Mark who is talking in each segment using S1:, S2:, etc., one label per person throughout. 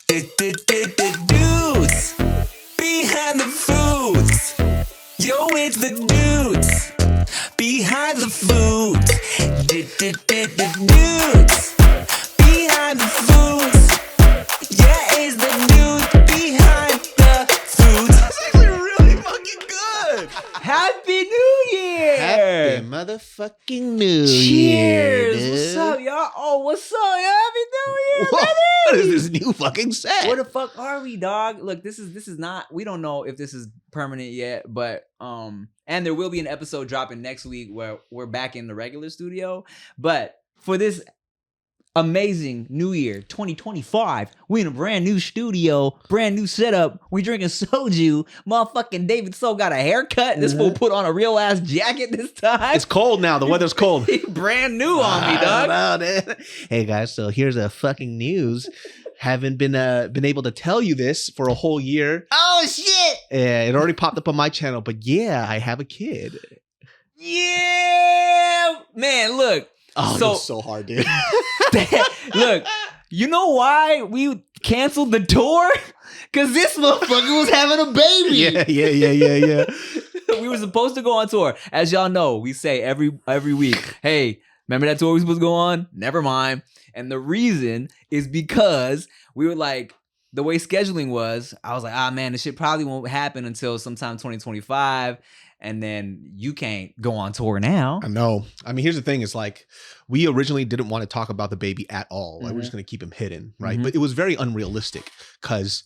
S1: Dudes behind the foods. Yo, it's the dudes behind the foods. Dudes behind the foods. Yeah, it's the dudes behind the foods.
S2: That's actually really fucking good.
S3: Happy New Year!
S2: Happy motherfucking New
S3: Cheers!
S2: Year,
S3: What's
S2: dude.
S3: up, y'all? Oh, what's up? Happy New Year,
S2: What
S3: baby!
S2: is this new fucking set?
S3: Where the fuck are we, dog? Look, this is not. We don't know if this is permanent yet, but and there will be an episode dropping next week where we're back in the regular studio. But for this amazing New Year 2025, we in a brand new studio, brand new setup. We drinking soju. Motherfucking David So got a haircut. This fool put on a real ass jacket this time.
S2: It's cold now. The weather's cold.
S3: He brand new on me, dog.
S2: Wow, dude. Hey guys, so here's a fucking news. Haven't been able to tell you this for a whole year.
S3: Oh shit!
S2: Yeah, it already popped up on my channel, but yeah, I have a kid.
S3: Yeah, man. Look.
S2: Oh,
S3: So-
S2: it was so hard, dude.
S3: Look, you know why we canceled the tour? Because this motherfucker was having a baby.
S2: yeah.
S3: We were supposed to go on tour. As y'all know, we say every week, hey, remember that tour we supposed to go on? Never mind. And the reason is because we were like, the way scheduling was, I was like, man, this shit probably won't happen until sometime 2025. And then you can't go on tour now.
S2: I know. I mean, here's the thing. It's like we originally didn't want to talk about the baby at all. Like we're just going to keep him hidden, right?
S3: Mhm.
S2: But it was very unrealistic because,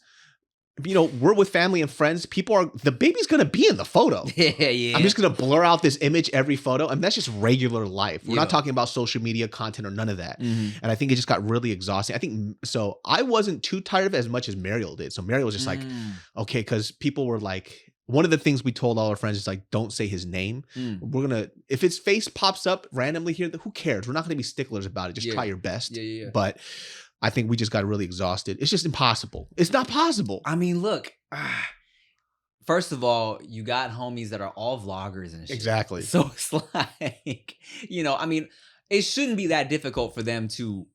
S2: you know, we're with family and friends. The baby's going to be in the photo.
S3: Yeah.
S2: I'm just going to blur out this image every photo. I mean, that's just regular life. We're
S3: Yeah.
S2: not talking about social media content or none of that.
S3: Mhm.
S2: And I think it just got really exhausting. I think so. I wasn't too tired of it as much as Mariel did. So Mariel was just like, okay, because people were like, one of the things we told all our friends is like, don't say his name. We're going to, if his face pops up randomly here, who cares? We're not going to be sticklers about it. Just
S3: Yeah.
S2: try your best.
S3: Yeah.
S2: But I think we just got really exhausted. It's just impossible. It's not possible.
S3: I mean, look. First of all, you got homies that are all vloggers and shit.
S2: Exactly.
S3: So it's like, I mean, it shouldn't be that difficult for them to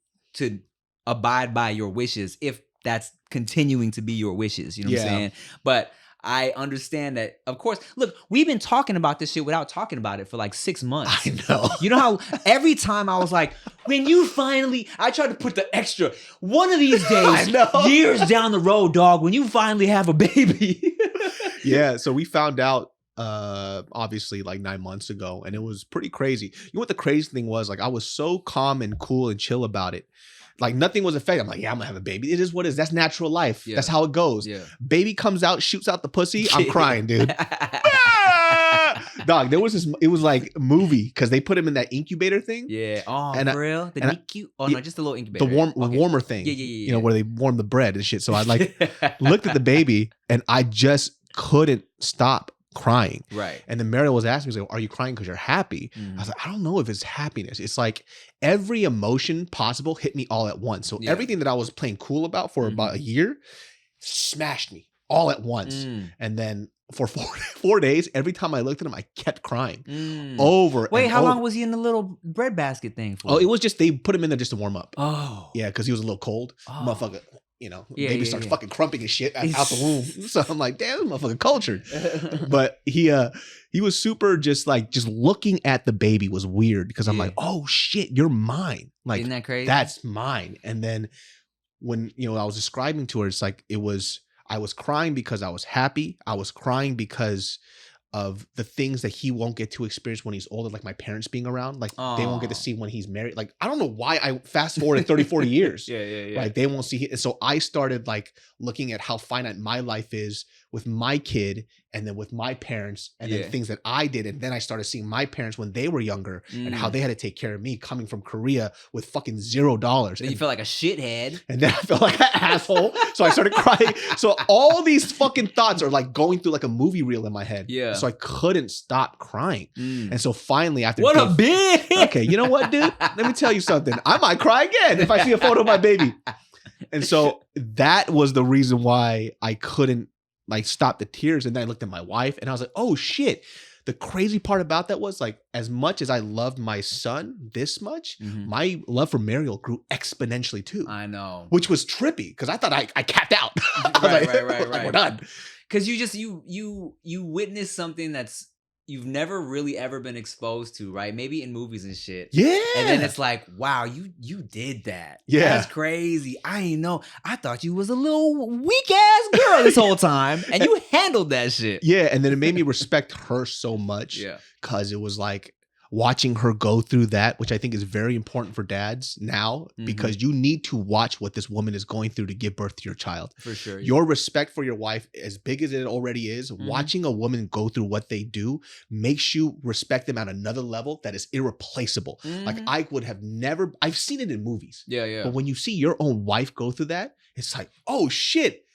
S3: abide by your wishes if that's continuing to be your wishes. You know what I'm
S2: Yeah.
S3: saying? But I understand that, of course. Look, we've been talking about this shit without talking about it for like 6 months.
S2: I know.
S3: You know how every time I was like, I tried to put the extra, one of these
S2: I
S3: days,
S2: know.
S3: years down the road, dog, when you finally have a baby.
S2: Yeah. So we found out, obviously like 9 months ago, and it was pretty crazy. You know what the crazy thing was? Like I was so calm and cool and chill about it. Like nothing was affected. I'm like, yeah, I'm gonna have a baby. It is what it is. That's natural life.
S3: Yeah.
S2: That's how it goes.
S3: Yeah.
S2: Baby comes out, shoots out the pussy. I'm crying, dude. Dog, there was this, it was like a movie because they put him in that incubator thing.
S3: Yeah. Oh,
S2: And
S3: for real? The
S2: and I-
S3: NICU? Oh, no, just a little incubator.
S2: The
S3: Okay.
S2: warmer thing.
S3: Yeah.
S2: You know, where they warm the bread and shit. So I like looked at the baby and I just couldn't stop crying.
S3: Right.
S2: And then Mariel was asking me, like, are you crying because you're happy?
S3: Mhm.
S2: I was like, I don't know if it's happiness. It's like every emotion possible hit me all at once. So
S3: Yeah.
S2: everything that I was playing cool about for about a year smashed me all at once.
S3: Mm.
S2: And then for 4 days, every time I looked at him, I kept crying
S3: Mm.
S2: over.
S3: Wait,
S2: and
S3: how
S2: over.
S3: long was he in the little bread basket thing for?
S2: Oh, it was just, they put him in there just to warm up.
S3: Oh.
S2: Yeah, because he was a little cold.
S3: Oh.
S2: Motherfucker, you know,
S3: Yeah,
S2: baby
S3: yeah,
S2: starts
S3: yeah.
S2: fucking crumping his shit out the womb. So I'm like, damn, this motherfucker cultured. But he was super just looking at the baby was weird because I'm
S3: Yeah.
S2: like, oh shit, you're mine. Like
S3: Isn't that crazy?
S2: that's mine. And then when I was describing to her, it's like I was crying because I was happy. I was crying because of the things that he won't get to experience when he's older, like my parents being around. Like they won't get to
S3: Aw.
S2: see when he's married. Like I don't know why I fast forwarded 30, 40 years.
S3: Yeah.
S2: Like they won't see it. So I started like looking at how finite my life is with my kid and then with my parents and
S3: Yeah.
S2: then things that I did. And then I started seeing my parents when they were younger and how they had to take care of me coming from Korea with fucking $0.
S3: Then you feel like a shithead.
S2: And then I felt like an asshole. So I started crying. So all these fucking thoughts are like going through like a movie reel in my head.
S3: Yeah.
S2: So I couldn't stop crying.
S3: Mm.
S2: And so finally after
S3: What a
S2: day-
S3: bitch!
S2: Okay, you know what, dude? Let me tell you something. I might cry again if I see a photo of my baby. And so that was the reason why I couldn't like stop the tears. And then I looked at my wife and I was like, oh shit, the crazy part about that was like, as much as I loved my son this much, my love for Mariel grew exponentially too.
S3: I know.
S2: Which was trippy because I thought I capped out.
S3: Right.
S2: Like, we're done.
S3: Because you witness something that's you've never really ever been exposed to, right? Maybe in movies and shit.
S2: Yeah.
S3: And then it's like, wow, you did that.
S2: Yeah.
S3: That's crazy. I ain't know. I thought you was a little weak ass girl this whole time. And you handled that shit.
S2: Yeah. And then it made me respect her so much.
S3: Yeah.
S2: Because it was like watching her go through that, which I think is very important for dads now, because you need to watch what this woman is going through to give birth to your child.
S3: For sure.
S2: Your respect for your wife, as big as it already is, watching a woman go through what they do makes you respect them at another level that is irreplaceable. Like I would have never, I've seen it in movies.
S3: Yeah.
S2: But when you see your own wife go through that, it's like, oh shit,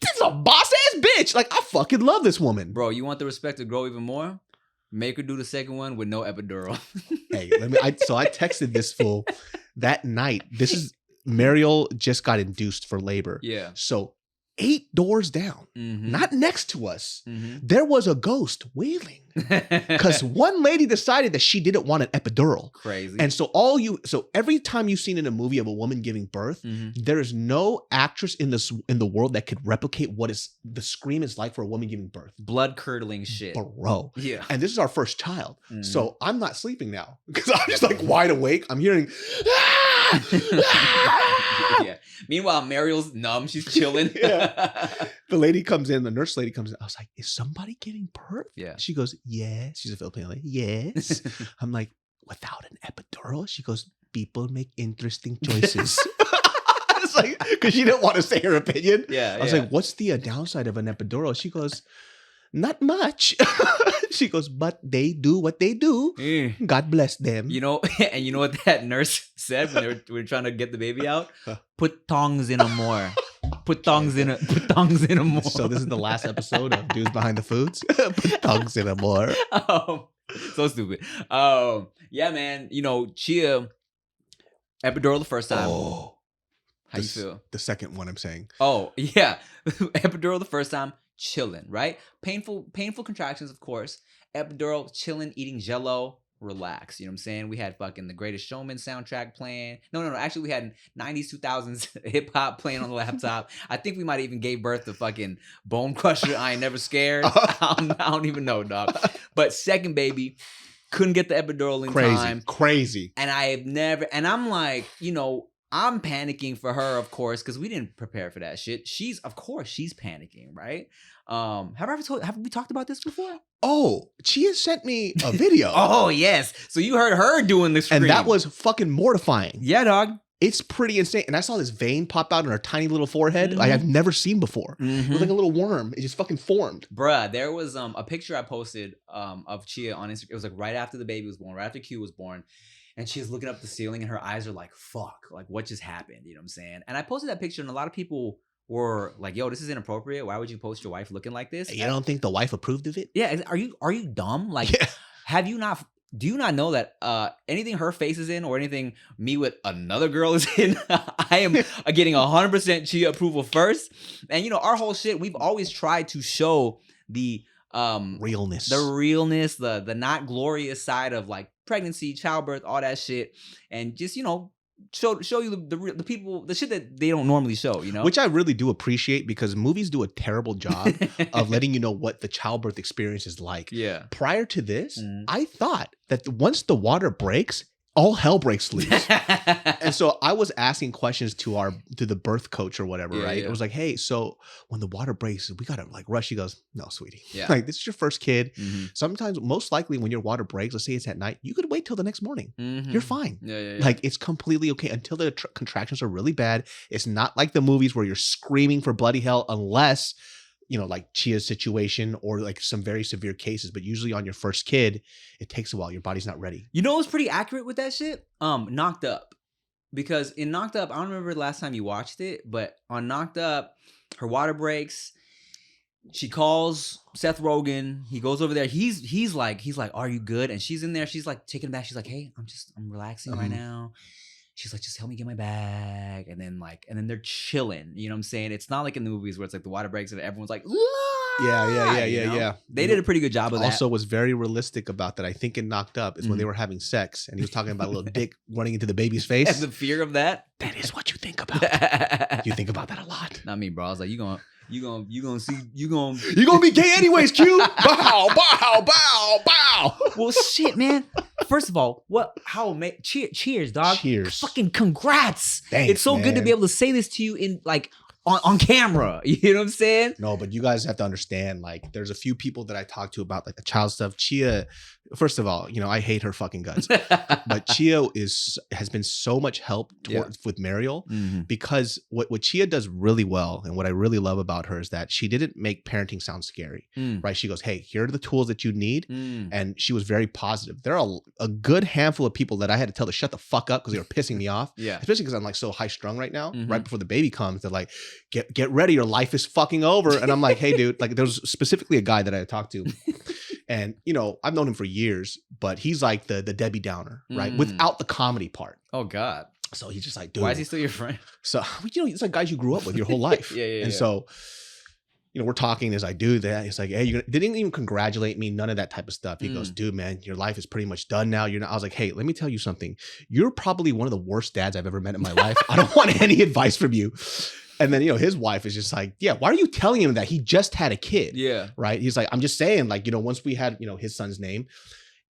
S2: this is a boss ass bitch. Like I fucking love this woman.
S3: Bro, you want the respect to grow even more? Make her do the second one with no epidural.
S2: Hey, so I texted this fool that night. This is Mariel just got induced for labor.
S3: Yeah.
S2: So 8 doors down, not next to us, there was a ghost wailing because one lady decided that she didn't want an epidural.
S3: Crazy.
S2: And so every time you've seen in a movie of a woman giving birth, there is no actress in the world that could replicate what the scream is like for a woman giving birth.
S3: Blood curdling shit.
S2: Bro.
S3: Yeah.
S2: And this is our first child. So I'm not sleeping now because I'm just like wide awake. I'm hearing,
S3: yeah. Meanwhile, Mariel's numb. She's chilling.
S2: The lady comes in, the nurse lady comes in. I was like, is somebody giving birth?
S3: Yeah.
S2: She goes, yes. She's a Filipino lady. Yes. I'm like, without an epidural? She goes, people make interesting choices. It's like, because she didn't want to say her opinion.
S3: Yeah.
S2: I was like, what's the downside of an epidural? She goes, not much. She goes, but they do what they do. God bless them.
S3: You know, and you know what that nurse said when they were trying to get the baby out? Put tongs in them more. Put tongs in them more.
S2: So this is the last episode of Dudes Behind the Foods. Put tongs in them more.
S3: So stupid. Yeah, man. You know, Chia, epidural the first time.
S2: Oh.
S3: How you feel?
S2: The second one I'm saying.
S3: Oh, yeah. Epidural the first time, chilling, right? Painful contractions, of course. Epidural, chilling, eating Jell-O, relax. You know what I'm saying? We had fucking The Greatest Showman soundtrack playing. No. Actually, we had 90s, 2000s hip hop playing on the laptop. I think we might even gave birth to fucking Bone Crusher. I Ain't Never Scared. I don't even know, dog. But second baby, couldn't get the epidural in time.
S2: Crazy.
S3: And I'm like, you know, I'm panicking for her, of course, because we didn't prepare for that shit. She's panicking, right? Have we talked about this before?
S2: Oh, Chia sent me a video.
S3: Oh, yes. So you heard her doing the scream.
S2: And that was fucking mortifying.
S3: Yeah, dog.
S2: It's pretty insane. And I saw this vein pop out on her tiny little forehead like I've never seen before. It was like a little worm. It just fucking formed.
S3: Bruh, there was a picture I posted of Chia on Instagram. It was like right after the baby was born, right after Q was born. And she's looking up the ceiling and her eyes are like, fuck, like what just happened? You know what I'm saying? And I posted that picture and a lot of people were like, yo, this is inappropriate. Why would you post your wife looking like this?
S2: You don't think the wife approved of it?
S3: Yeah. Are you dumb? Like, do you not know that anything her face is in or anything me with another girl is in, I am getting 100% Chia approval first. And you know, our whole shit, we've always tried to show the
S2: realness,
S3: the not glorious side of like pregnancy, childbirth, all that shit, and just, you know, show you the people, the shit that they don't normally show, you know,
S2: which I really do appreciate because movies do a terrible job of letting you know what the childbirth experience is like.
S3: Yeah.
S2: Prior to this, I thought that once the water breaks, all hell breaks loose. And so I was asking questions to the birth coach or whatever, right?
S3: Yeah.
S2: It was like, hey, so when the water breaks, we gotta like rush. She goes, no, sweetie.
S3: Yeah.
S2: Like, this is your first kid. Sometimes, most likely when your water breaks, let's say it's at night, you could wait till the next morning. You're fine.
S3: Yeah.
S2: Like, it's completely okay until the contractions are really bad. It's not like the movies where you're screaming for bloody hell unless, you know, like Chia's situation or like some very severe cases. But usually on your first kid, it takes a while. Your body's not ready.
S3: You know what's pretty accurate with that shit? Knocked Up. Because in Knocked Up, I don't remember the last time you watched it, but on Knocked Up, her water breaks. She calls Seth Rogen. He goes over there. He's like, are you good? And she's in there. She's like taking it back. She's like, hey, I'm relaxing right now. She's like, just help me get my bag. And then they're chilling. You know what I'm saying? It's not like in the movies where it's like the water breaks and everyone's like, ah! Yeah. They did a pretty good job of that.
S2: Also was very realistic about that. I think it knocked up is when they were having sex and he was talking about a little dick running into the baby's face.
S3: And the fear of that.
S2: That is what you think about. You think about that a lot.
S3: Not me, bro. I was like, you gonna
S2: be gay anyways, Q. Bow, bow, bow, bow.
S3: Well, shit, man. First of all, cheers, dog.
S2: Cheers.
S3: Fucking congrats.
S2: Thanks,
S3: it's so good to
S2: man.
S3: be able to say this to you in like on camera. You know what I'm saying?
S2: No, but you guys have to understand, like, there's a few people that I talk to about like the child stuff. Chia, first of all, I hate her fucking guts. But Chia has been so much help with Mariel because what Chia does really well and what I really love about her is that she didn't make parenting sound scary, right? She goes, hey, here are the tools that you need. And she was very positive. There are a good handful of people that I had to tell to shut the fuck up because they were pissing me off.
S3: Yeah.
S2: Especially because I'm like so high strung right now. Right before the baby comes, they're like, get ready, your life is fucking over. And I'm like, hey, dude, like there's specifically a guy that I talked to. And, I've known him for years, but he's like the Debbie Downer, right? Without the comedy part.
S3: Oh, God.
S2: So he's just like, dude.
S3: Why is he still your friend?
S2: So, it's like guys you grew up with your whole life. And so, we're talking as I do that. He's like, hey, they didn't even congratulate me. None of that type of stuff. He goes, dude, man, your life is pretty much done now. I was like, hey, let me tell you something. You're probably one of the worst dads I've ever met in my life. I don't want any advice from you. And then, his wife is just like, yeah, why are you telling him that he just had a kid? Yeah. Right. He's like, I'm just saying, like, once we had, his son's name,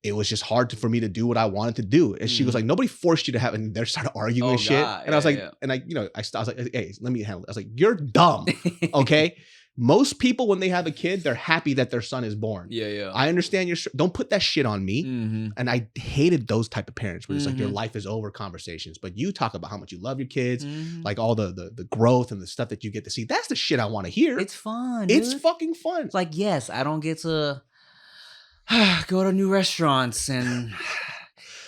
S2: it was just hard for me to do what I wanted to do. And she was like, nobody forced you to have, and they started arguing and shit.
S3: God.
S2: And I was like, and I was like, hey, let me handle it. I was like, you're dumb. Okay. Most people, when they have a kid, they're happy that their son is born. Yeah. I understand don't put that shit on me. And I hated those type of parents where it's like your life is over conversations. But you talk about how much you love your kids, like all the growth and the stuff that you get to see. That's the shit I want to hear.
S3: It's fun.
S2: It's fucking fun.
S3: It's like, yes, I don't get to go to new restaurants and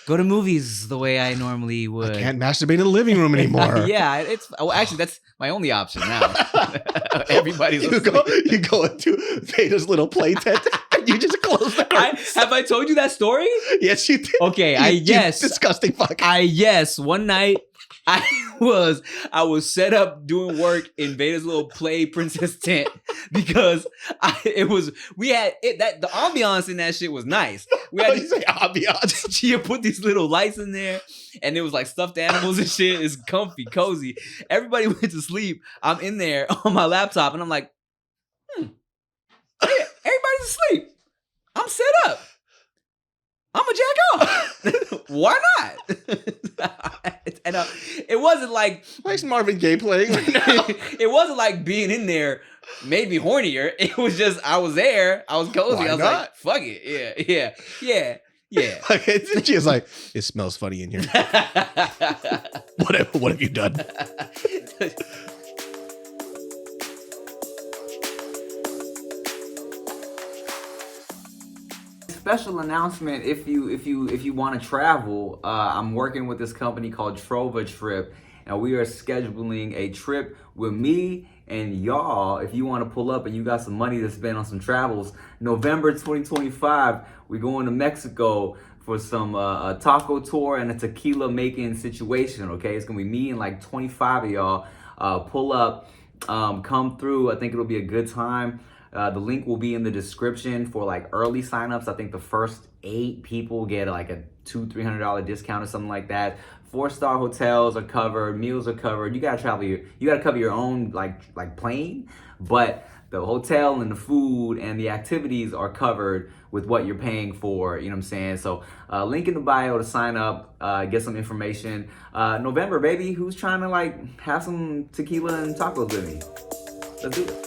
S3: go to movies the way I normally would.
S2: I can't masturbate in the living room anymore.
S3: Yeah, actually that's my only option now. Everybody's
S2: you go into Veyda's little play tent and you just close the curtains.
S3: Have I told you that story?
S2: Yes, you did.
S3: Okay,
S2: you disgusting fuck.
S3: One night I was set up doing work in Veyda's little play princess tent because the ambiance in that shit was nice. We had
S2: you say ambiance.
S3: Chia put these little lights in there and it was like stuffed animals and shit. It's comfy, cozy. Everybody went to sleep. I'm in there on my laptop and I'm like, everybody's asleep. I'm set up. I'm a jack off. Why not? And it wasn't like
S2: nice Marvin Gaye playing.
S3: It wasn't like being in there made me hornier. It was just I was there. I was cozy.
S2: Why
S3: I was
S2: not?
S3: like, fuck it. Yeah.
S2: Okay, she's like, it smells funny in here. What have you done?
S3: Special announcement: if you want to travel, I'm working with this company called Trova Trip, and we are scheduling a trip with me and y'all. If you want to pull up and you got some money to spend on some travels, November 2025, we're going to Mexico for some a taco tour and a tequila making situation. Okay, it's gonna be me and like 25 of y'all. Pull up, come through. I think it'll be a good time. The link will be in the description for like early signups. I think the first 8 people get like a $200-300 discount or something like that. 4-star hotels are covered, meals are covered. You gotta travel you gotta cover your own like plane, but the hotel and the food and the activities are covered with what you're paying for. You know what I'm saying? So link in the bio to sign up, get some information. November, baby. Who's trying to like have some tequila and tacos with me? Let's do it.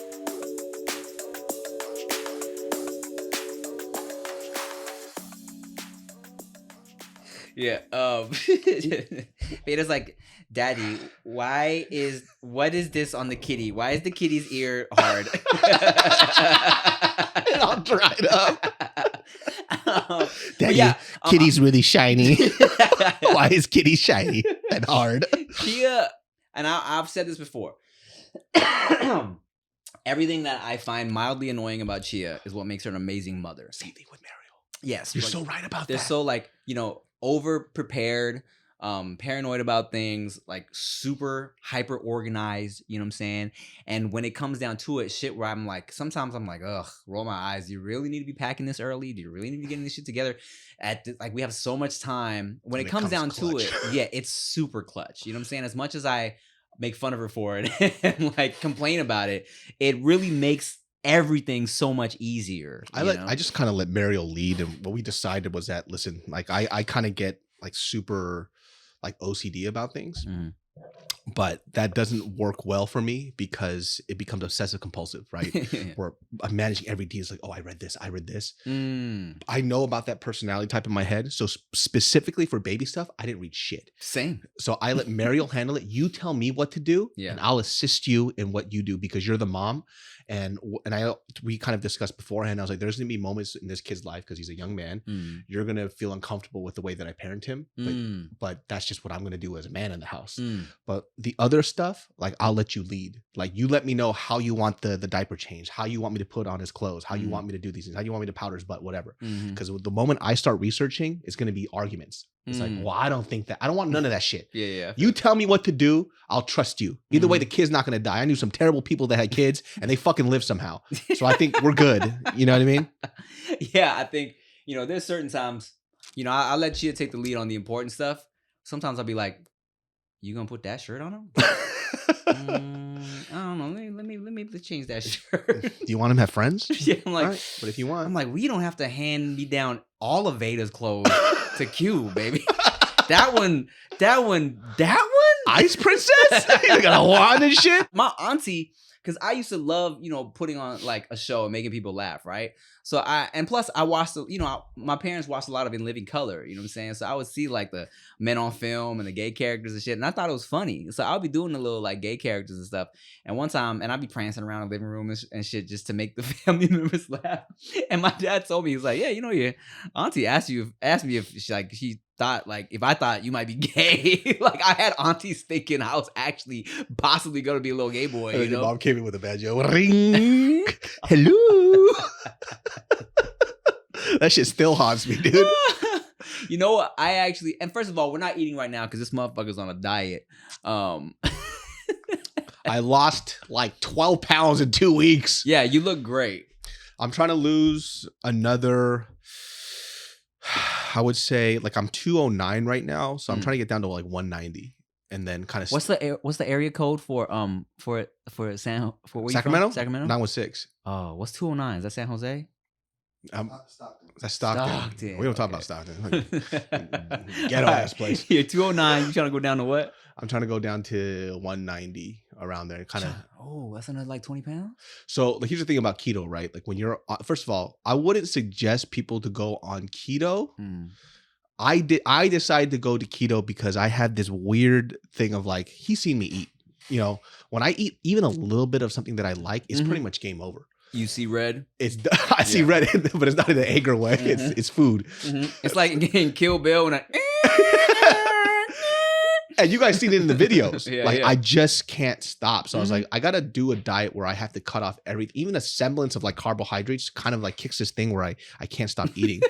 S3: Yeah. Veyda's like, Daddy, what is this on the kitty? Why is the kitty's ear hard?
S2: And I'll dry it up. Daddy, kitty's really shiny. Why is kitty shiny and hard?
S3: Chia, and I've said this before. Everything that I find mildly annoying about Chia is what makes her an amazing mother.
S2: Same thing with Mariel.
S3: Yes.
S2: You're so right about that.
S3: They're so over prepared. paranoid about things, like super hyper organized, you know what I'm saying? And when it comes down to it, shit where I'm like, sometimes I'm like, ugh, roll my eyes. Do you really need to be packing this early? Do you really need to be getting this shit together? Like we have so much time. When it comes down to it, yeah, it's super clutch. You know what I'm saying? As much as I make fun of her for it and like complain about it, it really makes everything so much easier.
S2: I just kind of let Mariel lead, and what we decided was that, listen, like I kind of get like super like OCD about things. But that doesn't work well for me because it becomes obsessive compulsive, right? Where I'm managing every day. It's like, oh, I read this. I know about that personality type in my head. So specifically for baby stuff, I didn't read shit.
S3: Same.
S2: So I let Mariel handle it. You tell me what to do, and I'll assist you in what you do because you're the mom. And we kind of discussed beforehand. I was like, there's gonna be moments in this kid's life because he's a young man. You're gonna feel uncomfortable with the way that I parent him, but that's just what I'm gonna do as a man in the house. But the other stuff, like I'll let you lead. Like you let me know how you want the diaper change, how you want me to put on his clothes, how you want me to do these things, how you want me to powder his butt, whatever. Because the moment I start researching, it's gonna be arguments. It's like, well, I don't think that. I don't want none of that shit.
S3: Yeah.
S2: You tell me what to do, I'll trust you. Either way, the kid's not gonna die. I knew some terrible people that had kids and they fucking live somehow. So I think we're good. You know what I mean?
S3: Yeah, I think, there's certain times, I'll let Chia take the lead on the important stuff. Sometimes I'll be like, you gonna put that shirt on him? I don't know. Let me change that shirt.
S2: Do you want him to have friends?
S3: Yeah, I'm like,
S2: right, but if you want,
S3: I'm like, we don't have to hand me down all of Veyda's clothes to Q, baby. That one.
S2: Ice Princess? You got a wand and shit?
S3: My auntie, because I used to love, putting on like a show and making people laugh, right? So I watched, my parents watched a lot of In Living Color, you know what I'm saying? So I would see like the men on film and the gay characters and shit, and I thought it was funny. So I'll be doing the little like gay characters and stuff. And one time, and I'd be prancing around the living room and shit just to make the family members laugh. And my dad told me, he was like, yeah, your auntie asked me if she thought like if I thought you might be gay. Like I had aunties thinking I was actually possibly gonna be a little gay boy.
S2: And your mom came in with a banjo. Ring. Hello. That shit still haunts me, dude.
S3: You know what? And first of all, we're not eating right now because this motherfucker's on a diet.
S2: I lost like 12 pounds in 2 weeks.
S3: Yeah, you look great.
S2: I'm trying to lose another, I would say like I'm 209 right now. So I'm trying to get down to like 190 and then kind of.
S3: What's the area code for where
S2: Sacramento?
S3: Sacramento?
S2: 916.
S3: Oh, what's 209? Is that San Jose?
S2: That's Stockton. We don't talk about Stockton. Ghetto ass place.
S3: Yeah, 209. You trying to go down to what?
S2: I'm trying to go down to 190 around there. Kind of.
S3: Oh, that's another like 20 pounds.
S2: So like, here's the thing about keto, right? Like when you're, first of all, I wouldn't suggest people to go on keto. I decided to go to keto because I had this weird thing of like, he's seen me eat. When I eat even a little bit of something that I like, it's pretty much game over.
S3: You see red?
S2: I see red, but it's not in an angry way. It's food.
S3: It's like getting Kill Bill and
S2: and you guys seen it in the videos. I just can't stop. So I was like, I gotta do a diet where I have to cut off everything, even a semblance of like carbohydrates. Kind of like kicks this thing where I can't stop eating,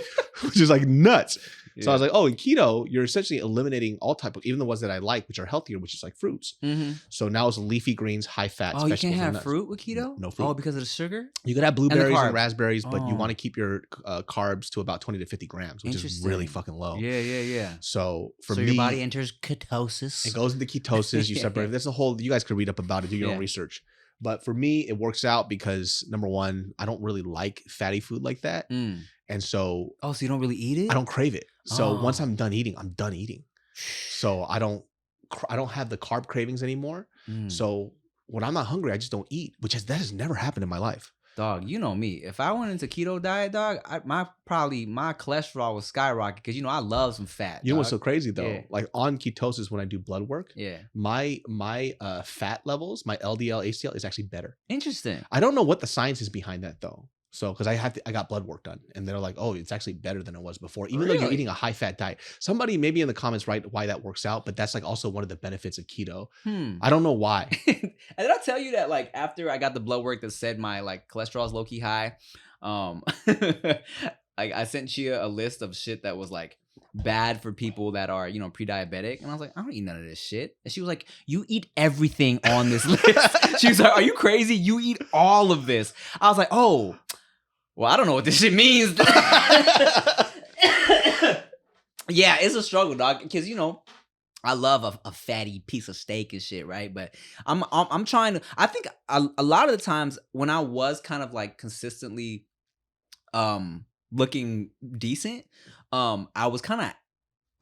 S2: which is like nuts. So I was like, oh, in keto, you're essentially eliminating all type of, even the ones that I like, which are healthier, which is like fruits. So now it's leafy greens, high fat.
S3: Oh, you can't have fruit with keto?
S2: No fruit.
S3: Oh, because of the sugar?
S2: You could have blueberries and raspberries, but you want to keep your carbs to about 20 to 50 grams, which is really fucking low.
S3: Yeah.
S2: So for me,
S3: your body enters ketosis.
S2: It goes into ketosis. You separate. That's a whole, you guys could read up about it, do your own research. But for me, it works out because number one, I don't really like fatty food like that. And so.
S3: Oh, so you don't really eat it?
S2: I don't crave it. So once I'm done eating, I'm done eating. So I don't have the carb cravings anymore. So when I'm not hungry, I just don't eat, that has never happened in my life.
S3: Dog, you know me. If I went into keto diet, dog, my cholesterol would skyrocket because I love some fat.
S2: You know what's so crazy though? Yeah. Like on ketosis, when I do blood work, my fat levels, my LDL, HDL is actually better.
S3: Interesting.
S2: I don't know what the science is behind that though. So, because I got blood work done, and they're like, "Oh, it's actually better than it was before." Even though you're eating a high fat diet, somebody maybe in the comments write why that works out, but that's like also one of the benefits of keto. I don't know why.
S3: And did I tell you that like after I got the blood work that said my like cholesterol is low key high, I sent Chia a list of shit that was like bad for people that are, pre-diabetic. And I was like, I don't eat none of this shit. And she was like, you eat everything on this list. She was like, are you crazy? You eat all of this. I was like, oh, well, I don't know what this shit means. Yeah, it's a struggle, dog. Because, I love a fatty piece of steak and shit, right? But I'm trying to. I think a lot of the times when I was kind of like consistently looking decent, I was kind of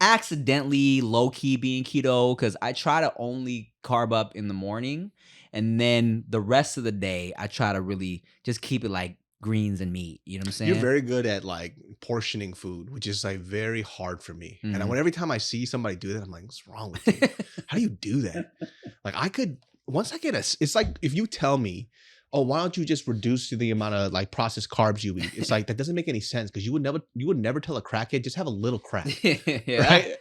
S3: accidentally low key being keto because I try to only carb up in the morning, and then the rest of the day I try to really just keep it like greens and meat. You know what I'm saying?
S2: You're very good at like portioning food, which is like very hard for me. And every time I see somebody do that, I'm like, what's wrong with you? How do you do that? Like once I get it's like if you tell me, oh, why don't you just reduce the amount of like processed carbs you eat? It's like, that doesn't make any sense because you would never tell a crackhead, just have a little crack. Yeah. Right?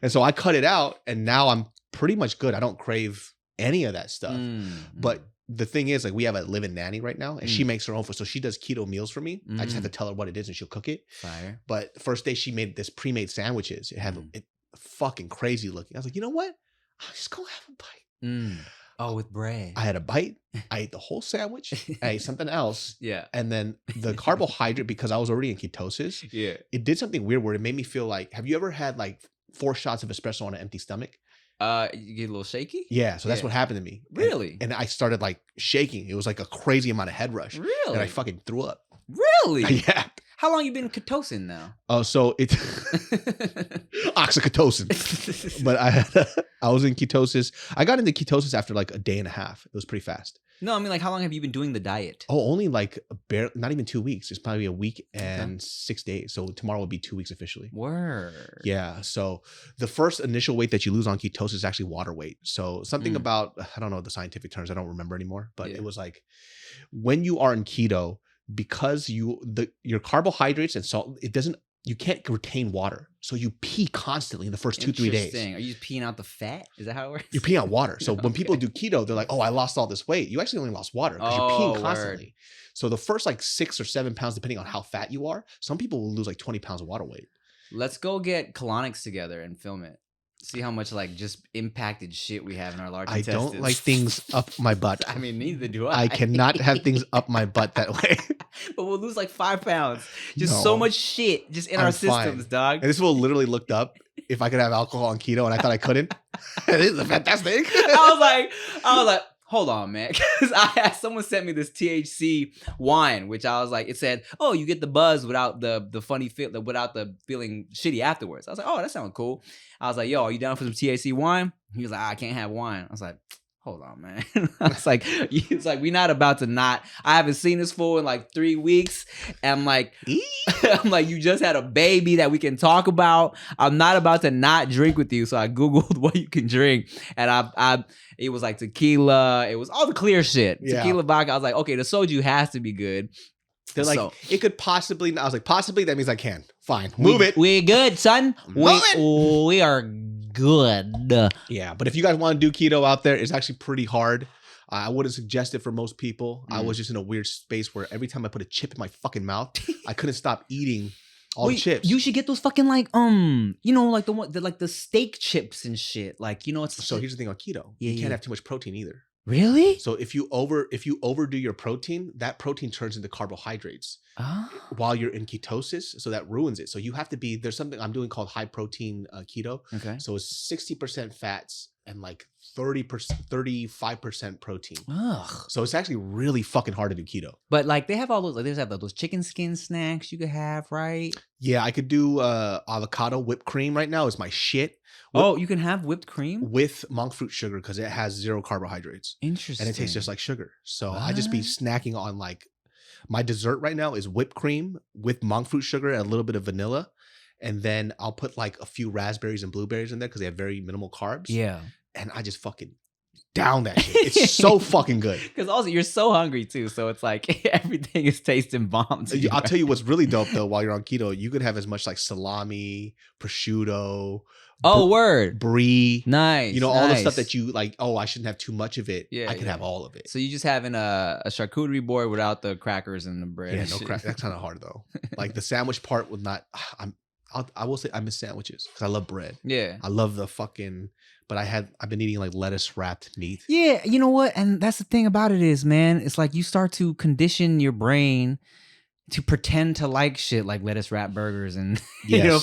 S2: And so I cut it out and now I'm pretty much good. I don't crave any of that stuff. But the thing is, like, we have a live-in nanny right now, and she makes her own food. So she does keto meals for me. I just have to tell her what it is, and she'll cook it.
S3: Fire.
S2: But the first day she made this pre-made sandwiches. It had it fucking crazy looking. I was like, you know what? I'll just go have a bite.
S3: Oh, with bread.
S2: I had a bite. I ate the whole sandwich. I ate something else.
S3: Yeah.
S2: And then the carbohydrate, because I was already in ketosis, it did something weird where it made me feel like, have you ever had like 4 shots of espresso on an empty stomach?
S3: You get a little shaky?
S2: Yeah, so that's what happened to me.
S3: Really?
S2: And I started like shaking. It was like a crazy amount of head rush.
S3: Really?
S2: And I fucking threw up.
S3: Really?
S2: Yeah.
S3: How long you been ketosing now?
S2: Oh, so it's oxytocin. But I was in ketosis. I got into ketosis after like a day and a half. It was pretty fast.
S3: No, I mean, like, how long have you been doing the diet?
S2: Oh, only like not even 2 weeks. It's probably a week and 6 days. So tomorrow will be 2 weeks officially.
S3: Word.
S2: Yeah. So the first initial weight that you lose on ketosis is actually water weight. So something about, I don't know the scientific terms. I don't remember anymore. But it was like when you are in keto, because your carbohydrates and salt, you can't retain water. So you pee constantly in the first 2-3 days.
S3: Are you just peeing out the fat? Is that how it works?
S2: You pee out water. So when people do keto, they're like, oh, I lost all this weight. You actually only lost water because you're peeing constantly. Word. So the first like 6 or 7 pounds, depending on how fat you are, some people will lose like 20 pounds of water weight.
S3: Let's go get colonics together and film it. See how much like just impacted shit we have in our large intestines.
S2: I don't like things up my butt.
S3: I mean, neither do I.
S2: I cannot have things up my butt that way.
S3: But we'll lose like 5 pounds. Just so much shit just in our systems,
S2: fine.
S3: dog.
S2: And this will literally looked up if I could have alcohol on keto, and I thought I couldn't. It is fantastic.
S3: I was like, hold on, man. Because someone sent me this THC wine, which I was like, it said, oh, you get the buzz without the funny feel, without the feeling shitty afterwards. I was like, oh, that sounds cool. I was like, yo, are you down for some THC wine? He was like, I can't have wine. I was like, hold on, man. I was like, we're not about to not. I haven't seen this fool in like 3 weeks. And I'm like, you just had a baby that we can talk about. I'm not about to not drink with you. So I Googled what you can drink. And it was like tequila. It was all the clear shit. Yeah. Tequila vodka. I was like, okay, the soju has to be good.
S2: They're like, it could possibly. I was like, possibly? That means I can. Fine. Move it.
S3: We good, son. We are good.
S2: Yeah, but if you guys want to do keto out there, it's actually pretty hard. I wouldn't suggest it for most people. I was just in a weird space where every time I put a chip in my fucking mouth, I couldn't stop eating all the chips.
S3: You should get those fucking like like the steak chips and shit. Like, it's
S2: so here's the thing on keto. You can't have too much protein either.
S3: Really?
S2: So if you overdo your protein, that protein turns into carbohydrates while you're in ketosis. So that ruins it. So you have to there's something I'm doing called high protein keto. Okay. So it's 60% fats and like 35% protein. Ugh. So it's actually really fucking hard to do keto.
S3: But like they have all those, like they have those chicken skin snacks you could have, right?
S2: Yeah, I could do avocado whipped cream right now is my shit.
S3: You can have whipped cream?
S2: With monk fruit sugar because it has 0 carbohydrates.
S3: Interesting.
S2: And it tastes just like sugar. So I just be snacking on like, my dessert right now is whipped cream with monk fruit sugar and a little bit of vanilla. And then I'll put like a few raspberries and blueberries in there because they have very minimal carbs. Yeah. And I just fucking down that shit. It's so fucking good.
S3: Because also you're so hungry too. So it's like everything is tasting bomb to you.
S2: I'll tell you what's really dope though, while you're on keto, you could have as much like salami, prosciutto.
S3: Word.
S2: Brie.
S3: Nice.
S2: All the stuff that you like, I shouldn't have too much of it. Yeah, I could have all of it.
S3: So you just having a charcuterie board without the crackers and the bread.
S2: Yeah, no crack. That's kind of hard though. Like the sandwich part would not, I will say I miss sandwiches because I love bread.
S3: Yeah.
S2: I love the fucking. But I've been eating like lettuce wrapped meat.
S3: Yeah, you know what? And that's the thing about it is, man, it's like you start to condition your brain to pretend to like shit like lettuce wrap burgers and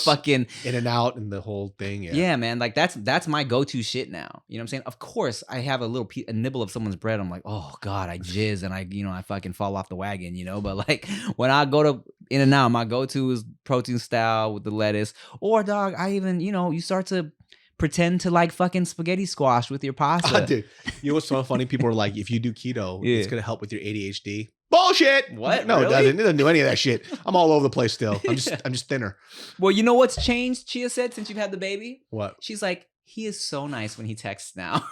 S3: fucking
S2: In-N-Out and the whole thing.
S3: yeah, man. Like that's my go-to shit now. You know what I'm saying? Of course, I have a nibble of someone's bread. I'm like, oh god, I jizz and I fucking fall off the wagon. But like when I go to In-N-Out, my go-to is protein style with the lettuce. Or dog, I even you start to pretend to like fucking spaghetti squash with your pasta.
S2: Dude, you know what's so funny? People are like, if you do keto, it's gonna help with your ADHD. Bullshit.
S3: What?
S2: No,
S3: really?
S2: it doesn't. It doesn't do any of that shit. I'm all over the place still. I'm just thinner.
S3: Well, you know what's changed, Chia said, since you've had the baby?
S2: What?
S3: She's like, he is so nice when he texts now.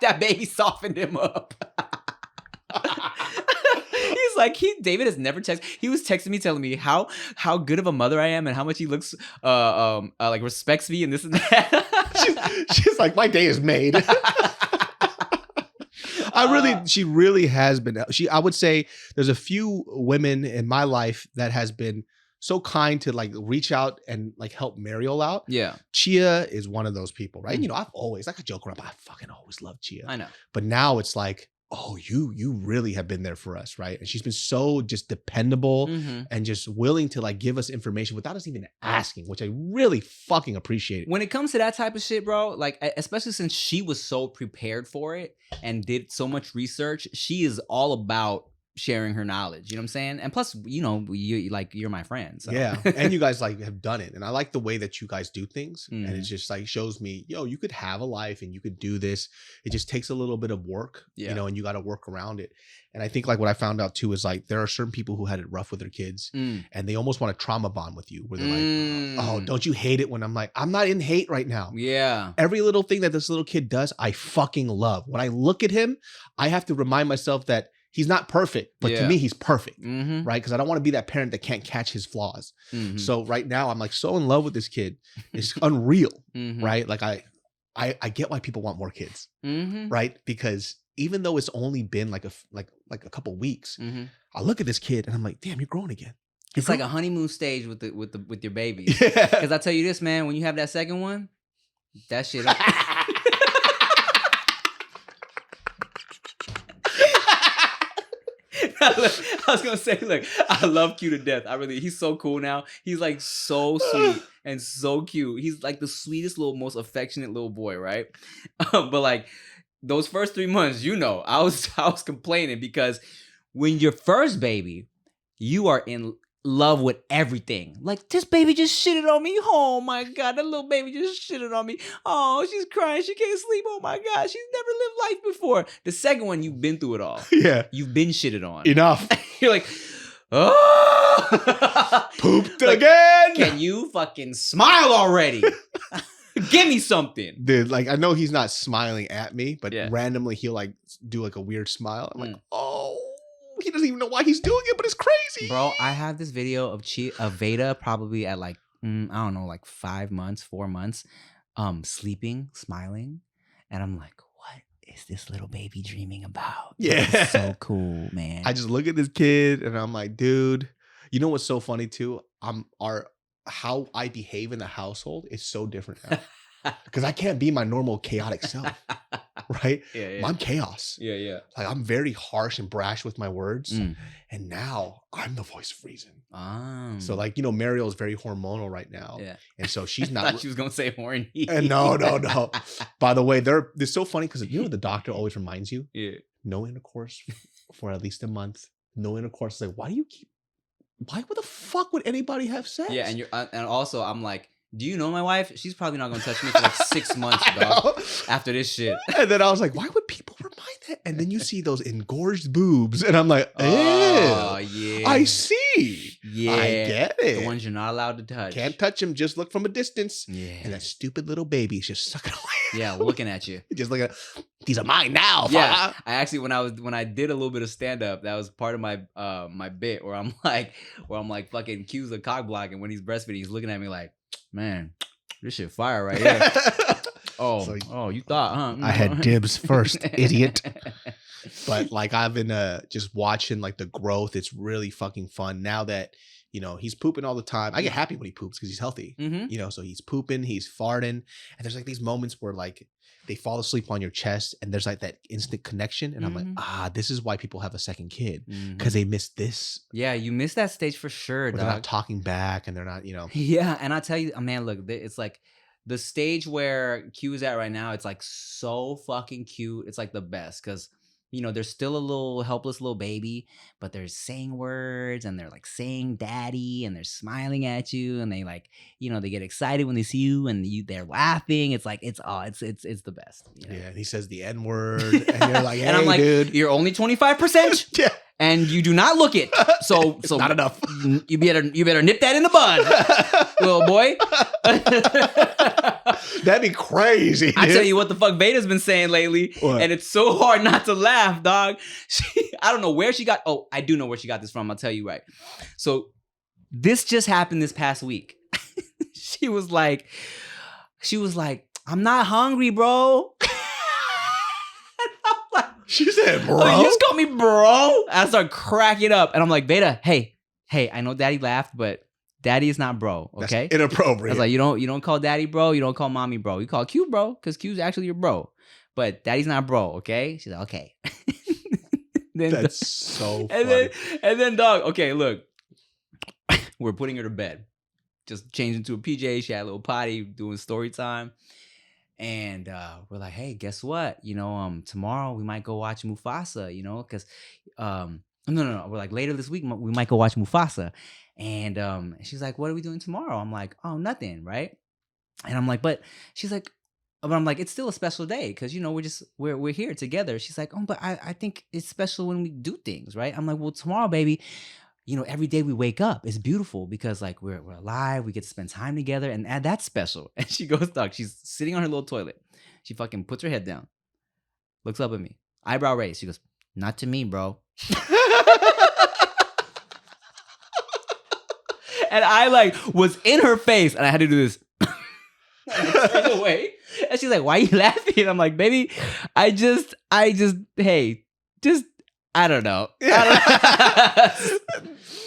S3: That baby softened him up. He's like, David has never texted. He was texting me telling me how good of a mother I am and how much he looks like respects me and this and that.
S2: she's like, my day is made. She really has been. I would say there's a few women in my life that has been so kind to like reach out and like help Mariel out.
S3: Yeah.
S2: Chia is one of those people, right? I've always, like I joke around, but I fucking always loved Chia.
S3: I know.
S2: But now it's like, oh, you really have been there for us, right? And she's been so just dependable and just willing to like give us information without us even asking, which I really fucking appreciate.
S3: When it comes to that type of shit, bro, like especially since she was so prepared for it and did so much research, she is all about sharing her knowledge. You know what I'm saying? And plus, you're my friend. So.
S2: Yeah. And you guys like have done it. And I like the way that you guys do things.
S3: Mm-hmm.
S2: And it just like shows me, you could have a life and you could do this. It just takes a little bit of work, and you got to work around it. And I think like what I found out too is like there are certain people who had it rough with their kids and they almost want to trauma bond with you where they're like, oh, don't you hate it when I'm like, I'm not in hate right now.
S3: Yeah.
S2: Every little thing that this little kid does, I fucking love. When I look at him, I have to remind myself that he's not perfect, but to me, he's perfect, right? Because I don't want to be that parent that can't catch his flaws. So right now, I'm like so in love with this kid. It's unreal, right? Like I get why people want more kids, right? Because even though it's only been like a couple weeks, I look at this kid and I'm like, damn, you're growing again.
S3: It's like a honeymoon stage with your babies. Because I tell you this, man, when you have that second one, that shit. I was gonna say, look, I love Q to death. He's so cool now. He's like so sweet and so cute. He's like the sweetest most affectionate little boy, right? But like those first 3 months, I was complaining because when your first baby, you are in love with everything. Like, this baby just shitted on me. Oh my god, that little baby just shitted on me. Oh, she's crying. She can't sleep. Oh my god, she's never lived life before. The second one, you've been through it all.
S2: Yeah.
S3: You've been shitted on.
S2: Enough.
S3: You're like, oh.
S2: Pooped again.
S3: Can you fucking smile already? Give me something.
S2: Dude, like I know he's not smiling at me, but randomly he'll like do like a weird smile. I'm like, oh. He doesn't even know why he's doing it, but it's crazy.
S3: Bro, I have this video of Veyda probably at like, I don't know, like 4 months, sleeping, smiling. And I'm like, what is this little baby dreaming about?
S2: Yeah.
S3: It's so cool, man.
S2: I just look at this kid and I'm like, dude, you know what's so funny too? How I behave in the household is so different now. Because I can't be my normal chaotic self, right?
S3: Yeah.
S2: I'm chaos.
S3: Yeah.
S2: Like I'm very harsh and brash with my words. And now I'm the voice of reason. So like, Mariel is very hormonal right now. Yeah. And so she's not.
S3: I thought she was going to say horny.
S2: No. By the way, they're so funny because the doctor always reminds you.
S3: Yeah.
S2: No intercourse for at least a month. No intercourse. Like, why the fuck would anybody have sex?
S3: Yeah. And also I'm like, do you know my wife? She's probably not going to touch me for like 6 months, dog, after this shit.
S2: And then I was like, why would people remind that? And then you see those engorged boobs. And I'm like, ew.
S3: Oh, yeah.
S2: I see.
S3: Yeah.
S2: I get it.
S3: The ones you're not allowed to touch.
S2: Can't touch them. Just look from a distance.
S3: Yeah.
S2: And that stupid little baby is just sucking away.
S3: Yeah, looking at you.
S2: Just looking at, these are mine now.
S3: Yeah. I actually, when I did a little bit of stand up, that was part of my my bit where I'm like fucking Q's a cock block. And when he's breastfeeding, he's looking at me like, man, this shit fire right here. You thought, huh?
S2: I had dibs first, idiot. But like I've been just watching like the growth. It's really fucking fun now that he's pooping all the time. I get happy when he poops because he's healthy. So he's pooping, he's farting, and there's like these moments where like they fall asleep on your chest and there's like that instant connection. And I'm like, this is why people have a second kid, because they miss this.
S3: Yeah, you miss that stage for sure, dog.
S2: They're not talking back and they're not,
S3: Yeah, and I tell you, man, look, it's like the stage where Q is at right now. It's like so fucking cute. It's like the best because they're still a little helpless little baby, but they're saying words and they're like saying daddy and they're smiling at you and they like, they get excited when they see you and they're laughing. It's like, it's the best.
S2: Yeah. And he says the N word and you're like, hey,
S3: and I'm like,
S2: dude,
S3: you're only 25%. Yeah. And you do not look it. So
S2: not enough.
S3: You better nip that in the bud, little boy.
S2: That'd be crazy. Dude.
S3: I tell you what the fuck Veyda's been saying lately, and it's so hard not to laugh, dog. I don't know where she got. Oh, I do know where she got this from. I'll tell you right. So this just happened this past week. She was like, I'm not hungry, bro.
S2: She said, bro.
S3: Oh, you just call me bro? I start cracking up. And I'm like, Veyda, hey, I know daddy laughed, but daddy is not bro, okay?
S2: That's inappropriate.
S3: I was like, you don't call daddy bro, you don't call mommy bro. You call Q bro, because Q's actually your bro. But daddy's not bro, okay? She's like, okay.
S2: That's so funny.
S3: And then, dog, okay, look. We're putting her to bed. Just changed into a PJ. She had a little potty, doing story time. And we're like, hey, guess what? Tomorrow we might go watch Mufasa, because no. We're like, later this week we might go watch Mufasa. And she's like, what are we doing tomorrow? I'm like, oh, nothing, right? And I'm like, but she's like, but I'm like, it's still a special day because we're here together. She's like, oh, but I think it's special when we do things, right? I'm like, well, tomorrow, baby. Every day we wake up, it's beautiful because like we're alive, we get to spend time together, and that's special. And she goes, dog, she's sitting on her little toilet. She fucking puts her head down, looks up at me, eyebrow raised. She goes, not to me, bro. And I like was in her face, and I had to do this. Straight away. And she's like, why are you laughing? I'm like, baby, I just, hey, just. I don't know.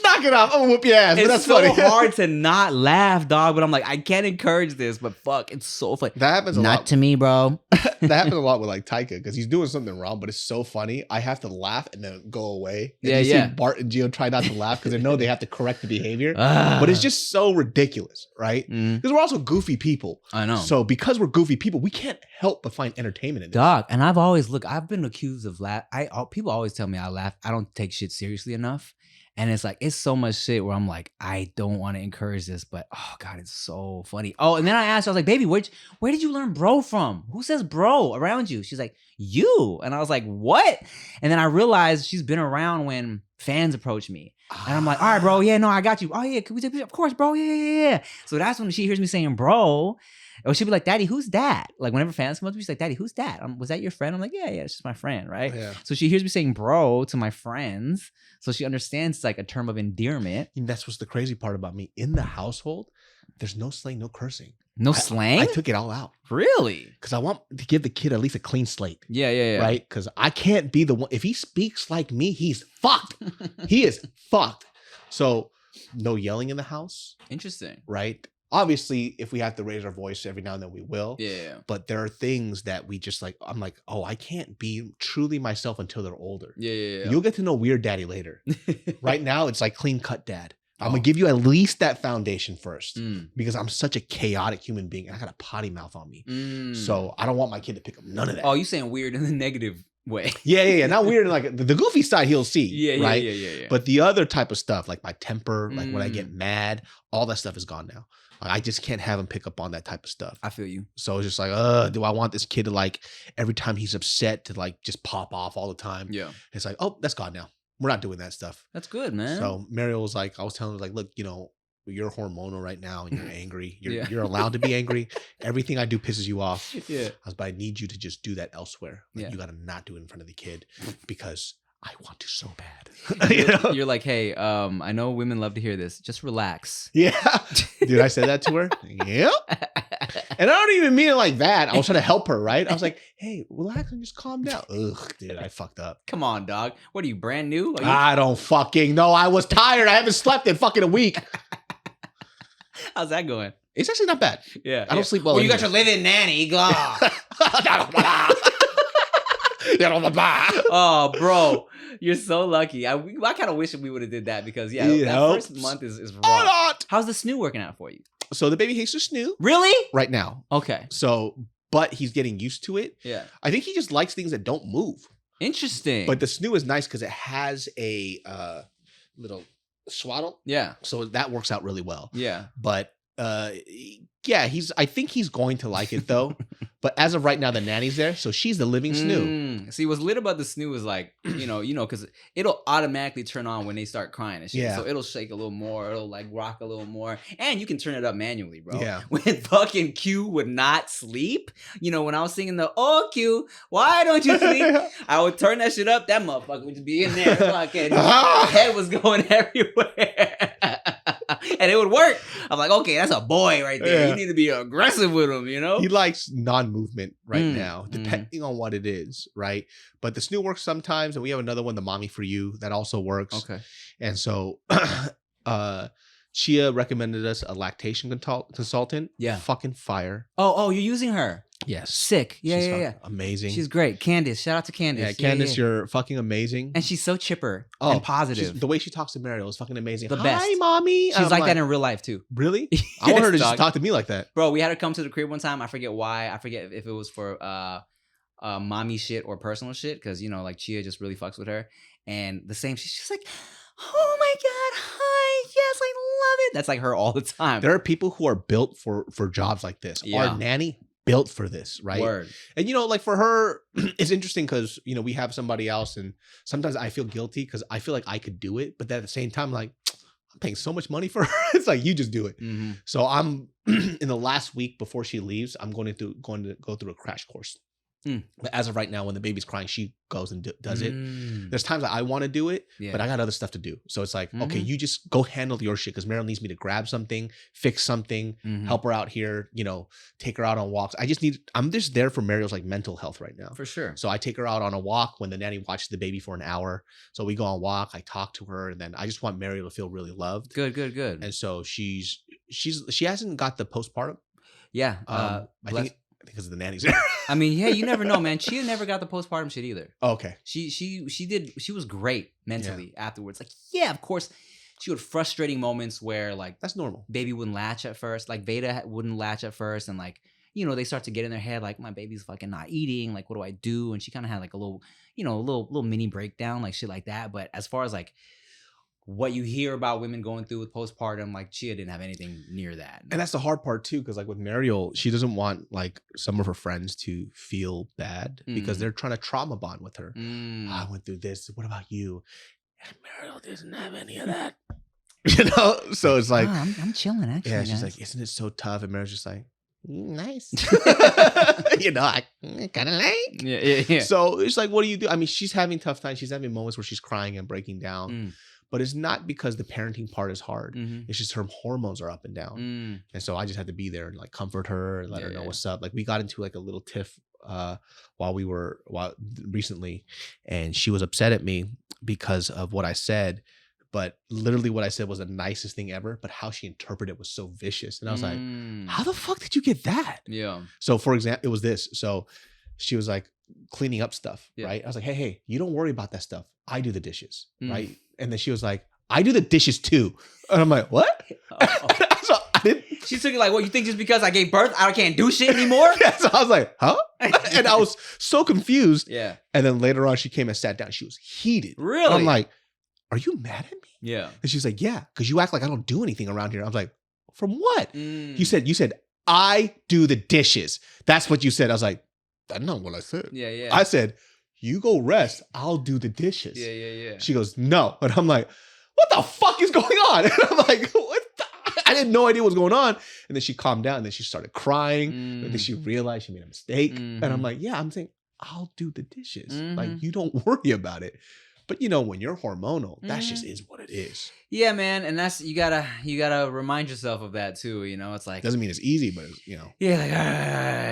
S2: Knock it off. I'm gonna whoop your ass. But that's
S3: so
S2: funny.
S3: hard to not laugh, dog. But I'm like, I can't encourage this, but fuck, it's so funny.
S2: That happens a lot.
S3: Not to me, bro.
S2: That happens a lot with like Taika because he's doing something wrong, but it's so funny. I have to laugh and then go away. And you see Bart and Gio try not to laugh because they know they have to correct the behavior. But it's just so ridiculous, right? Because we're also goofy people.
S3: I know.
S2: So because we're goofy people, we can't help but find entertainment in this.
S3: Dog, and I've been accused of laugh. People always tell me I laugh. I don't take shit seriously enough. And it's like, it's so much shit where I'm like, I don't want to encourage this, but oh God, it's so funny. Oh, and then I asked her, I was like, baby, where did you learn bro from? Who says bro around you? She's like, you. And I was like, what? And then I realized she's been around when fans approach me. And I'm like, all right, bro. Yeah, no, I got you. Oh yeah, can we take a picture? Of course, bro. Yeah. So that's when she hears me saying bro. Or she'd be like, Daddy, who's that? Like whenever fans come up to me, she's like, Daddy, who's that? Was that your friend? I'm like, yeah, it's just my friend, right? Yeah. So she hears me saying bro to my friends. So she understands it's like a term of endearment.
S2: And that's what's the crazy part about me. In the household, there's no slang, no cursing.
S3: No slang?
S2: I took it all out.
S3: Really?
S2: Because I want to give the kid at least a clean slate.
S3: Yeah.
S2: Right? Because I can't be the one. If he speaks like me, he's fucked. He is fucked. So no yelling in the house.
S3: Interesting.
S2: Right? Obviously, if we have to raise our voice every now and then, we will.
S3: Yeah. But
S2: there are things that we just like, I'm like, oh, I can't be truly myself until they're older.
S3: Yeah.
S2: You'll get to know weird daddy later. Right now, it's like clean cut dad. I'm going to give you at least that foundation first because I'm such a chaotic human being. And I got a potty mouth on me. So I don't want my kid to pick up none of that.
S3: Oh, you saying weird in the negative way.
S2: Yeah. Not weird in like the goofy side he'll see.
S3: Yeah.
S2: But the other type of stuff, like my temper, like when I get mad, all that stuff is gone now. I just can't have him pick up on that type of stuff.
S3: I feel you.
S2: So it's just like, do I want this kid to like, every time he's upset to like just pop off all the time? Yeah. It's like, oh, that's gone now. We're not doing that stuff.
S3: That's good, man.
S2: So Mariel was like, I was telling her like, look, you're hormonal right now and you're angry. You're allowed to be angry. Everything I do pisses you off. Yeah. But I need you to just do that elsewhere. Like, you got to not do it in front of the kid because I want to so bad.
S3: You're like, hey, I know women love to hear this. Just relax.
S2: Yeah. Dude, I said that to her. Yep. And I don't even mean it like that. I was trying to help her, right? I was like, hey, relax and just calm down. Ugh, dude, I fucked up.
S3: Come on, dog. What are you, brand new?
S2: I don't fucking know. I was tired. I haven't slept in fucking a week.
S3: How's that going?
S2: It's actually not bad.
S3: Yeah.
S2: I don't sleep well.
S3: Well, you got your live-in nanny. Blah. Oh, bro, you're so lucky. I kind of wish we would have did that because that first month is rough. How's the snoo working out for you?
S2: So the baby hates the snoo
S3: Really?
S2: right now.
S3: Okay.
S2: So, but he's getting used to it.
S3: Yeah.
S2: I think he just likes things that don't move.
S3: Interesting.
S2: But the snoo is nice because it has a little swaddle.
S3: Yeah.
S2: So that works out really well.
S3: Yeah.
S2: But yeah, I think he's going to like it though. But as of right now, the nanny's there, so she's the living snoo.
S3: See, what's lit about the snoo is like, you know, because it'll automatically turn on when they start crying and shit.
S2: Yeah.
S3: So it'll shake a little more, it'll like rock a little more, and you can turn it up manually, bro.
S2: Yeah.
S3: When fucking Q would not sleep, when I was singing the "Oh Q, why don't you sleep?" I would turn that shit up. That motherfucker would just be in there, fucking head was going everywhere. And it would work. I'm like, okay, that's a boy right there. You need to be aggressive with him,
S2: He likes non-movement right now, depending on what it is, right? But the snoo works sometimes, and we have another one, the Mommy For You, that also works.
S3: Okay.
S2: And so Chia recommended us a lactation consultant.
S3: Yeah.
S2: Fucking fire.
S3: Oh, you're using her.
S2: Yes.
S3: Sick. Yeah,
S2: She's
S3: yeah.
S2: amazing.
S3: She's great. Candace. Shout out to Candace.
S2: Yeah, Candace, you're fucking amazing.
S3: And she's so chipper and positive.
S2: The way she talks to Mariel is fucking amazing.
S3: The best.
S2: Hi, mommy.
S3: She's like that in real life too.
S2: Really? I want her to just talk to me like that.
S3: Bro, we had her come to the crib one time. I forget why. I forget if it was for mommy shit or personal shit. Because, like Chia just really fucks with her. And the same, she's just like, oh my God, hi. Yes, I love it. That's like her all the time.
S2: There are people who are built for jobs like this.
S3: Yeah.
S2: Our nanny built for this, right?
S3: Word.
S2: And like for her, it's interesting because we have somebody else, and sometimes I feel guilty because I feel like I could do it, but then at the same time, like I'm paying so much money for her. It's like you just do it.
S3: Mm-hmm.
S2: So I'm in the last week before she leaves, I'm going to go through a crash course. But as of right now, when the baby's crying, she goes and does it. There's times that I want to do it, but I got other stuff to do. So it's like, okay, you just go handle your shit because Mariel needs me to grab something, fix something, help her out here, take her out on walks. I'm just there for Mariel's like mental health right now.
S3: For sure.
S2: So I take her out on a walk when the nanny watches the baby for an hour. So we go on a walk, I talk to her, and then I just want Mariel to feel really loved.
S3: Good.
S2: And so she hasn't got the postpartum.
S3: Yeah.
S2: I think because of the nannies there.
S3: I mean, yeah, you never know, man. Chia never got the postpartum shit either.
S2: Oh, okay.
S3: She was great mentally afterwards. Like, yeah, of course, she had frustrating moments where like
S2: that's normal.
S3: Baby wouldn't latch at first. Like Veyda wouldn't latch at first, and like they start to get in their head like my baby's fucking not eating. Like, what do I do? And she kind of had like a little little mini breakdown, like shit like that. But as far as like what you hear about women going through with postpartum, like Chia didn't have anything near that.
S2: And that's the hard part too, because like with Mariel, she doesn't want like some of her friends to feel bad because they're trying to trauma bond with her. I went through this. What about you? And Mariel doesn't have any of that. So it's like
S3: I'm chilling actually.
S2: Yeah, she's like, isn't it so tough? And Mariel's just like, nice. I kind of like.
S3: Yeah.
S2: So it's like, what do you do? I mean, she's having tough times. She's having moments where she's crying and breaking down. But it's not because the parenting part is hard. It's just her hormones are up and down. And so I just had to be there and like comfort her and let her know what's up. Like we got into like a little tiff while recently, and she was upset at me because of what I said. But literally what I said was the nicest thing ever, but how she interpreted it was so vicious. And I was like, how the fuck did you get that?
S3: Yeah.
S2: So for example, it was this. So she was like cleaning up stuff, right? I was like, hey, you don't worry about that stuff. I do the dishes, right? And then she was like, I do the dishes too. And I'm like, what? So
S3: she took it like, what, you think just because I gave birth, I can't do shit anymore?
S2: So I was like, huh? And I was so confused.
S3: Yeah.
S2: And then later on, she came and sat down. She was heated.
S3: Really?
S2: And I'm like, are you mad at me?
S3: Yeah.
S2: And she's like, yeah, because you act like I don't do anything around here. I was like, from what? You said, I do the dishes. That's what you said. I was like, that's not what I said.
S3: Yeah.
S2: I said, you go rest. I'll do the dishes.
S3: Yeah.
S2: She goes, no. And I'm like, what the fuck is going on? And I'm like, what the? I had no idea what was going on. And then she calmed down. And then she started crying. And then she realized she made a mistake. And I'm like, yeah, I'm saying, I'll do the dishes. Like, you don't worry about it. But you know, when you're hormonal, that just is what it is.
S3: Yeah, man, and that's you gotta remind yourself of that too. You know, it's like
S2: Doesn't mean it's easy, but it's, you know.
S3: yeah,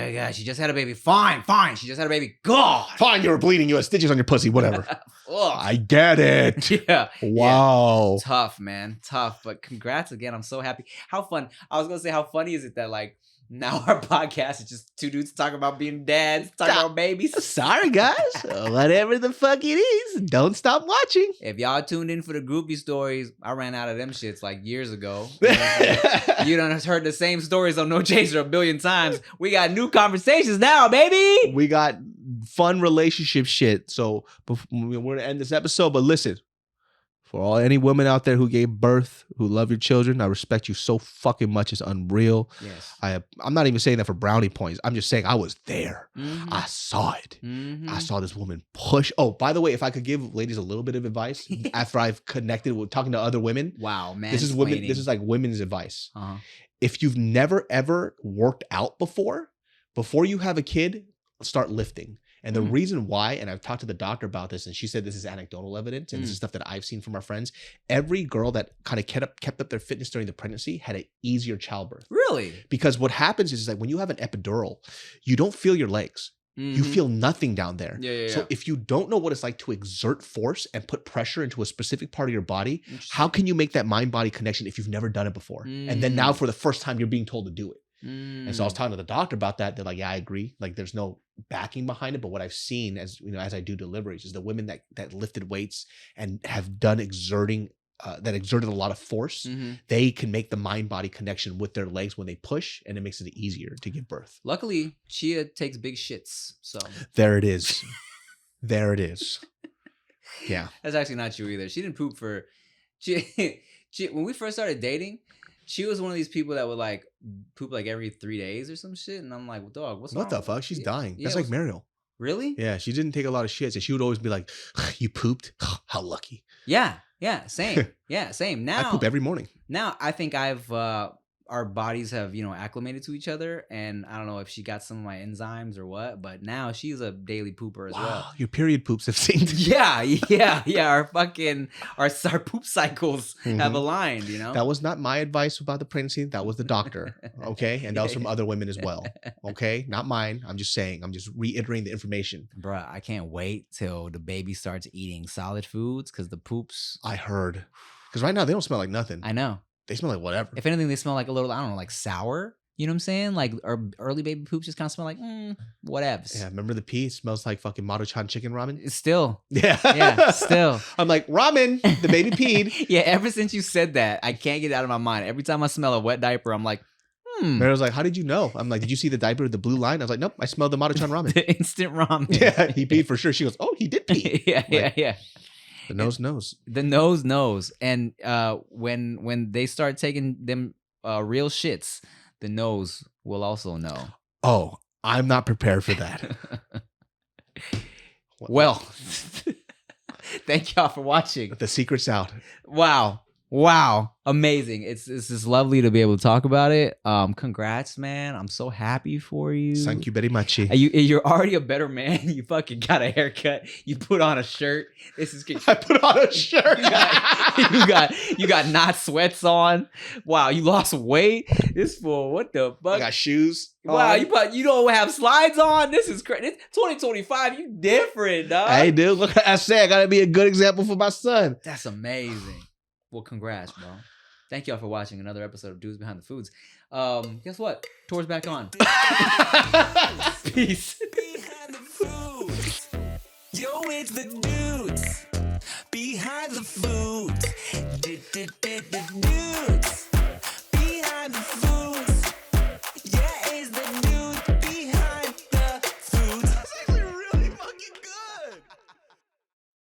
S3: like God, she just had a baby. Fine, she just had a baby. God,
S2: Fine, you were bleeding. You had stitches on your pussy. Whatever. I get it.
S3: Yeah.
S2: Wow.
S3: Yeah. Tough, man. Tough. But congrats again. I'm so happy. How fun. I was gonna say, how funny is it that like now our podcast is just two dudes talking about being dads, talking about babies.
S2: Sorry, guys. Whatever the fuck it is, don't stop watching.
S3: If y'all tuned in for the groupie stories, I ran out of them shits like years ago. You done heard the same stories on No Chaser a billion times. We got new conversations now, baby.
S2: We got fun relationship shit. So we're going to end this episode, but listen. For any women out there who gave birth, who love your children, I respect you so fucking much. It's unreal.
S3: Yes.
S2: I'm not even saying that for brownie points. I'm just saying I was there.
S3: Mm-hmm.
S2: I saw it.
S3: Mm-hmm.
S2: I saw this woman push. Oh, by the way, if I could give ladies a little bit of advice after I've connected with talking to other women.
S3: Wow, man.
S2: This is women. This is like women's advice.
S3: Uh-huh.
S2: If you've never ever worked out before you have a kid, start lifting. And the reason why, and I've talked to the doctor about this, and she said this is anecdotal evidence, and this is stuff that I've seen from our friends. Every girl that kind of kept up their fitness during the pregnancy had an easier childbirth.
S3: Really?
S2: Because what happens is like when you have an epidural, you don't feel your legs. You feel nothing down there.
S3: Yeah.
S2: So if you don't know what it's like to exert force and put pressure into a specific part of your body, how can you make that mind-body connection if you've never done it before? And then now for the first time, you're being told to do it. And so I was talking to the doctor about that. They're like, yeah, I agree. Like there's no backing behind it. But what I've seen as I do deliveries is the women that lifted weights and have done exerted a lot of force, they can make the mind-body connection with their legs when they push, and it makes it easier to give birth.
S3: Luckily, Chia takes big shits. So
S2: there it is. There it is. Yeah.
S3: That's actually not true either. She didn't poop for Chia, when we first started dating. She was one of these people that would like poop like every 3 days or some shit. And I'm like, well, dog, what's wrong?
S2: What the fuck? She's dying.
S3: Yeah,
S2: That's like Mariel.
S3: Really?
S2: Yeah, she didn't take a lot of shits. And she would always be like, you pooped? How lucky.
S3: Yeah, same. Yeah, same. Now
S2: I poop every morning.
S3: Now I think our bodies have, acclimated to each other, and I don't know if she got some of my enzymes or what, but now she's a daily pooper as well.
S2: Your period poops have synced.
S3: Yeah. Our poop cycles have aligned,
S2: That was not my advice about the pregnancy. That was the doctor. Okay. And that was from other women as well. Okay. Not mine. I'm just saying. I'm just reiterating the information.
S3: Bruh, I can't wait till the baby starts eating solid foods because the poops.
S2: I heard. Because right now they don't smell like nothing.
S3: I know.
S2: They smell like whatever.
S3: If anything, they smell like a little, I don't know, like sour. You know what I'm saying? Like our early baby poops just kind of smell like whatevs.
S2: Yeah, remember the pee? It smells like fucking Maruchan chicken ramen?
S3: It's still.
S2: Yeah,
S3: still.
S2: I'm like, ramen, the baby peed.
S3: Yeah, ever since you said that, I can't get it out of my mind. Every time I smell a wet diaper, I'm like,
S2: Mary was like, how did you know? I'm like, did you see the diaper with the blue line? I was like, nope, I smelled the Maruchan ramen.
S3: The instant ramen.
S2: Yeah, he peed for sure. She goes, oh, he did pee.
S3: Yeah.
S2: The nose knows.
S3: The nose knows. And when they start taking them real shits, the nose will also know.
S2: Oh, I'm not prepared for that.
S3: Well, thank y'all for watching.
S2: The secret's out.
S3: Wow. Amazing. It's just lovely to be able to talk about it. Congrats, man. I'm so happy for you.
S2: Thank you very much.
S3: You're already a better man. You fucking got a haircut. You put on a shirt. This is
S2: I put on a shirt.
S3: you got not sweats on. Wow, you lost weight. This fool, what the fuck?
S2: I got shoes.
S3: Wow, you don't have slides on. This is crazy. 2025. You different, dog.
S2: Hey, dude. Look, I say I gotta be a good example for my son.
S3: That's amazing. Well, congrats, bro. Thank y'all for watching another episode of Dudes Behind the Foods. Guess what? Tour's back on. Peace.
S1: Behind the foods. Yo, it's the dudes. Behind the foods. Dudes.